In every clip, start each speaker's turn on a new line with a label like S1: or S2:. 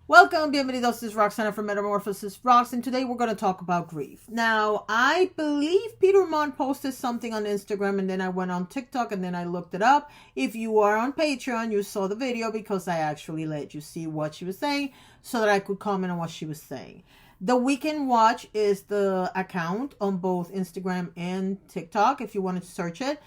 S1: Welcome, bienvenidos. This is Roxana from Metamorphosis Rocks, and today we're going to talk about grief. Now, I believe Peter Mon posted something on Instagram, and then I went on TikTok, and then I looked it up. If you are on Patreon, you saw the video because I actually let you see what she was saying so that I could comment on what she was saying. The Weekend Watch is the account on both Instagram and TikTok if you wanted to search it.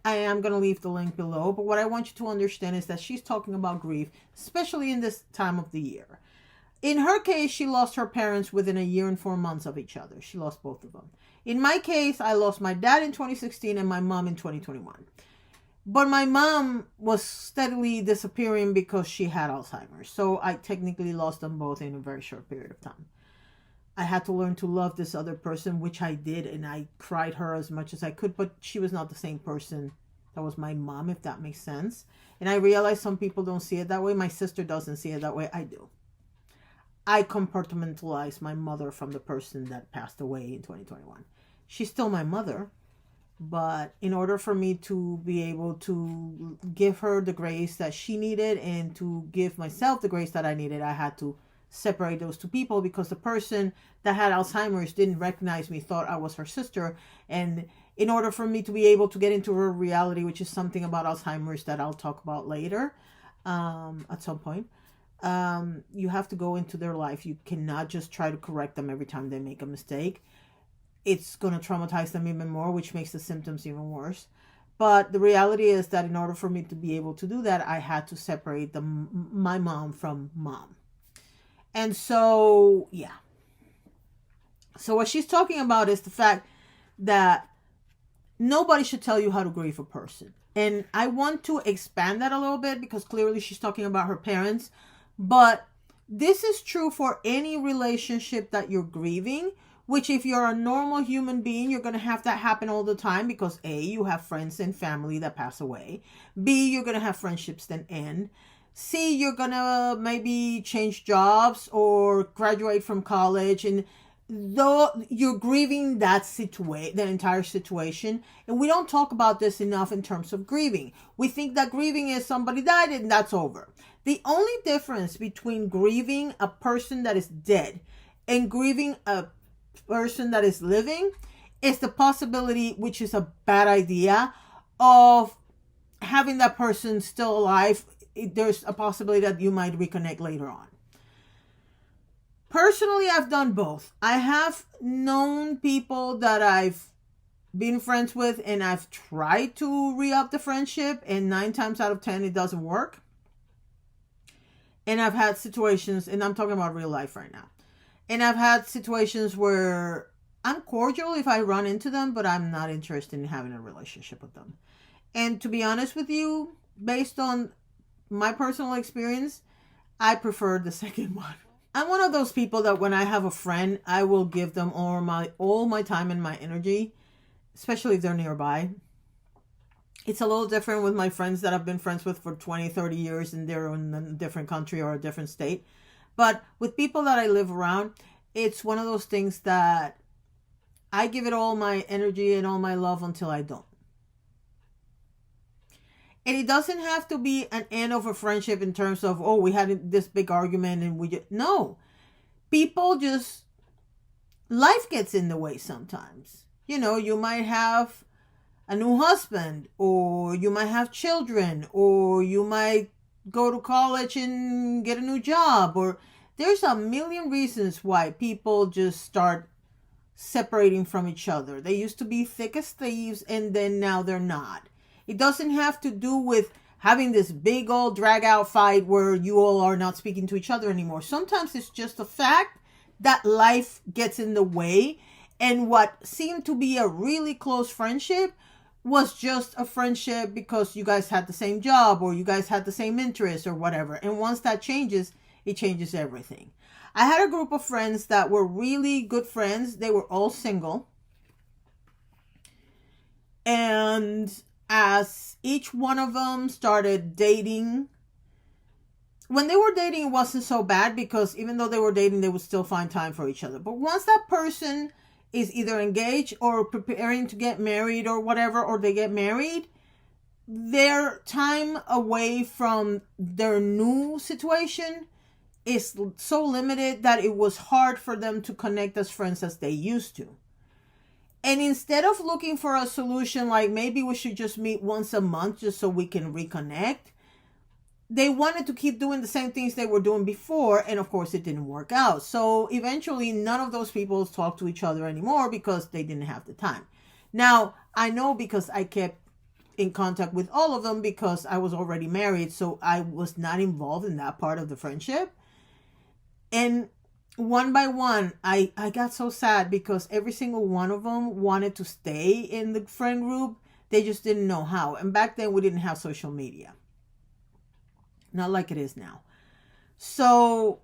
S1: I am going to leave the link below, but what I want you to understand is that she's talking about grief, especially in this time of the year. In her case, she lost her parents within a year and 4 months of each other. She lost both of them. In my case, I lost my dad in 2016 and my mom in 2021. But my mom was steadily disappearing because she had Alzheimer's. So I technically lost them both in a very short period of time. I had to learn to love this other person, which I did, and I cried her as much as I could, but she was not the same person that was my mom, if that makes sense. And I realize some people don't see it that way. My sister doesn't see it that way. I do. I compartmentalize my mother from the person that passed away in 2021. She's still my mother, but in order for me to be able to give her the grace that she needed and to give myself the grace that I needed, I had to separate those two people because the person that had Alzheimer's didn't recognize me, thought I was her sister. And in order for me to be able to get into her reality, which is something about Alzheimer's that I'll talk about later at some point, you have to go into their life. You cannot just try to correct them every time they make a mistake. It's going to traumatize them even more, which makes the symptoms even worse. But the reality is that in order for me to be able to do that, I had to separate my mom from mom. And so, yeah. So what she's talking about is the fact that nobody should tell you how to grieve a person. And I want to expand that a little bit because clearly she's talking about her parents. But this is true for any relationship that you're grieving, which if you're a normal human being, you're going to have that happen all the time because A, you have friends and family that pass away. B, you're going to have friendships that end. C, you're going to maybe change jobs or graduate from college, and though you're grieving that entire situation. And we don't talk about this enough in terms of grieving. We think that grieving is somebody died and that's over. The only difference between grieving a person that is dead and grieving a person that is living is the possibility, which is a bad idea, of having that person still alive. There's a possibility that you might reconnect later on. Personally, I've done both. I have known people that I've been friends with and I've tried to re-up the friendship, and 9 times out of 10 it doesn't work. And I've had situations, and I'm talking about real life right now, and I've had situations where I'm cordial if I run into them, but I'm not interested in having a relationship with them. And to be honest with you, based on my personal experience, I prefer the second one. I'm one of those people that when I have a friend, I will give them all my time and my energy, especially if they're nearby. It's a little different with my friends that I've been friends with for 20, 30 years and they're in a different country or a different state. But with people that I live around, it's one of those things that I give it all my energy and all my love until I don't. And it doesn't have to be an end of a friendship in terms of, oh, we had this big argument and no. People just, life gets in the way sometimes. You know, you might have a new husband, or you might have children, or you might go to college and get a new job, or there's a million reasons why people just start separating from each other. They used to be thick as thieves and then now they're not. It doesn't have to do with having this big old drag out fight where you all are not speaking to each other anymore. Sometimes it's just a fact that life gets in the way, and what seemed to be a really close friendship was just a friendship because you guys had the same job or you guys had the same interests or whatever. And once that changes, it changes everything. I had a group of friends that were really good friends. They were all single. And as each one of them started dating, when they were dating, it wasn't so bad because even though they were dating, they would still find time for each other. But once that person is either engaged or preparing to get married or whatever, or they get married, their time away from their new situation is so limited that it was hard for them to connect as friends as they used to. And instead of looking for a solution like maybe we should just meet once a month just so we can reconnect, they wanted to keep doing the same things they were doing before, and of course it didn't work out. So eventually none of those people talked to each other anymore because they didn't have the time. Now, I know because I kept in contact with all of them because I was already married, so I was not involved in that part of the friendship. And one by one, I got so sad because every single one of them wanted to stay in the friend group. They just didn't know how. And back then we didn't have social media. Not like it is now. So,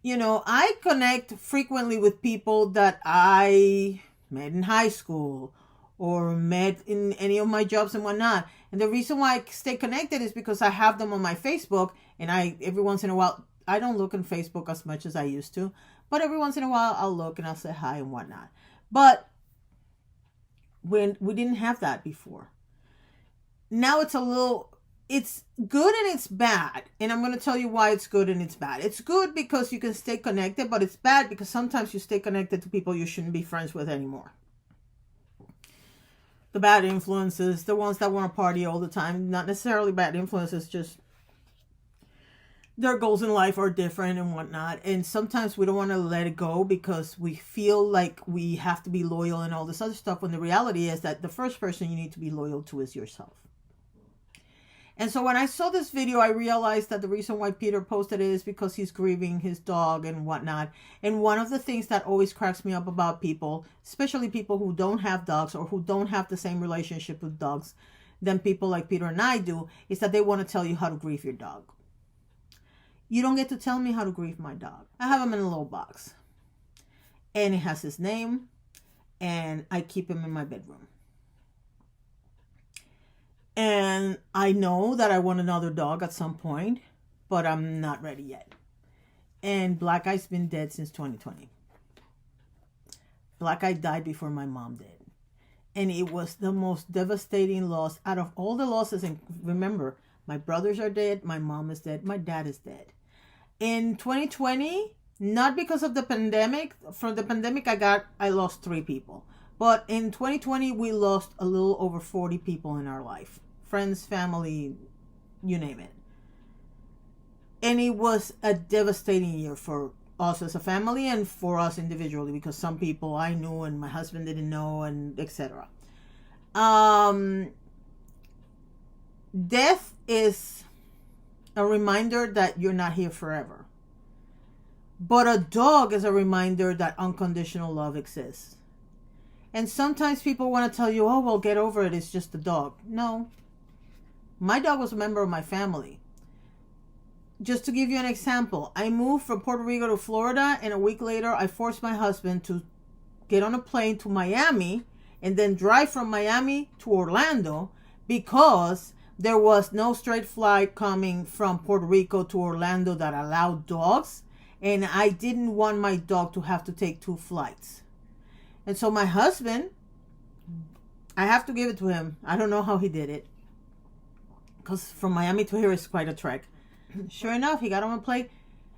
S1: I connect frequently with people that I met in high school or met in any of my jobs and whatnot. And the reason why I stay connected is because I have them on my Facebook, and every once in a while, I don't look on Facebook as much as I used to, but every once in a while I'll look and I'll say hi and whatnot. But when we didn't have that before, now it's good and it's bad. And I'm going to tell you why it's good and it's bad. It's good because you can stay connected, but it's bad because sometimes you stay connected to people you shouldn't be friends with anymore. The bad influences, the ones that want to party all the time, not necessarily bad influences, just their goals in life are different and whatnot. And sometimes we don't want to let it go because we feel like we have to be loyal and all this other stuff, when the reality is that the first person you need to be loyal to is yourself. And so when I saw this video, I realized that the reason why Peter posted it is because he's grieving his dog and whatnot. And one of the things that always cracks me up about people, especially people who don't have dogs or who don't have the same relationship with dogs than people like Peter and I do, is that they want to tell you how to grieve your dog. You don't get to tell me how to grieve my dog. I have him in a little box. And it has his name. And I keep him in my bedroom. And I know that I want another dog at some point, but I'm not ready yet. And Black Eye's been dead since 2020. Black Eye died before my mom did. And it was the most devastating loss out of all the losses. And remember, my brothers are dead, my mom is dead, my dad is dead. In 2020, not because of the pandemic. From the pandemic, I lost 3 people. But in 2020, we lost a little over 40 people in our life. Friends, family, you name it. And it was a devastating year for us as a family and for us individually, because some people I knew and my husband didn't know, and etc. Death is a reminder that you're not here forever. But a dog is a reminder that unconditional love exists. And sometimes people want to tell you, oh, well, get over it, it's just a dog. No. My dog was a member of my family. Just to give you an example, I moved from Puerto Rico to Florida, and a week later, I forced my husband to get on a plane to Miami and then drive from Miami to Orlando because there was no straight flight coming from Puerto Rico to Orlando that allowed dogs, and I didn't want my dog to have to take 2 flights. And so my husband, I have to give it to him. I don't know how he did it, because from Miami to here is quite a trek. Sure enough, he got on a plane,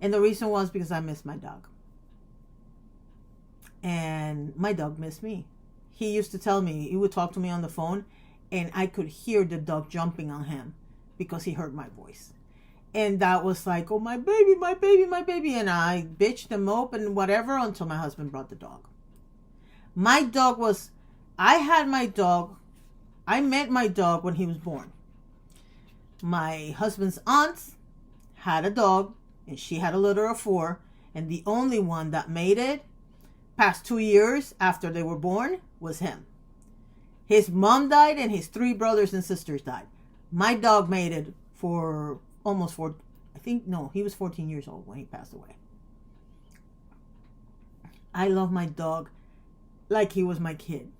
S1: and the reason was because I missed my dog. And my dog missed me. He used to tell me, he would talk to me on the phone, and I could hear the dog jumping on him because he heard my voice. And that was like, oh, my baby, my baby, my baby. And I bitched and moped and whatever until my husband brought the dog. My dog was, I met my dog when he was born. My husband's aunt had a dog, and she had a litter of 4, and the only one that made it past 2 years after they were born was him. His mom died, and his 3 brothers and sisters died. My dog made it for almost 4, he was 14 years old when he passed away. I love my dog like he was my kid.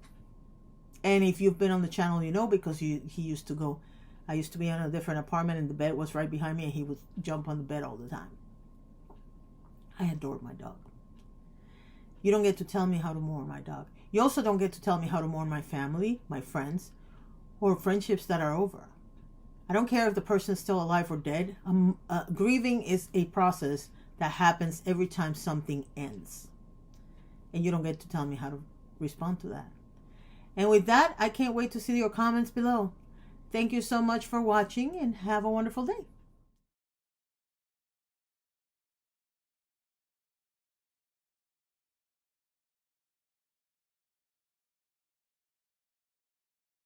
S1: And if you've been on the channel, you know, because he used to go, I used to be in a different apartment and the bed was right behind me, and he would jump on the bed all the time. I adored my dog. You don't get to tell me how to mourn my dog. You also don't get to tell me how to mourn my family, my friends, or friendships that are over. I don't care if the person is still alive or dead. Grieving is a process that happens every time something ends. And you don't get to tell me how to respond to that. And with that, I can't wait to see your comments below. Thank you so much for watching and have a wonderful day.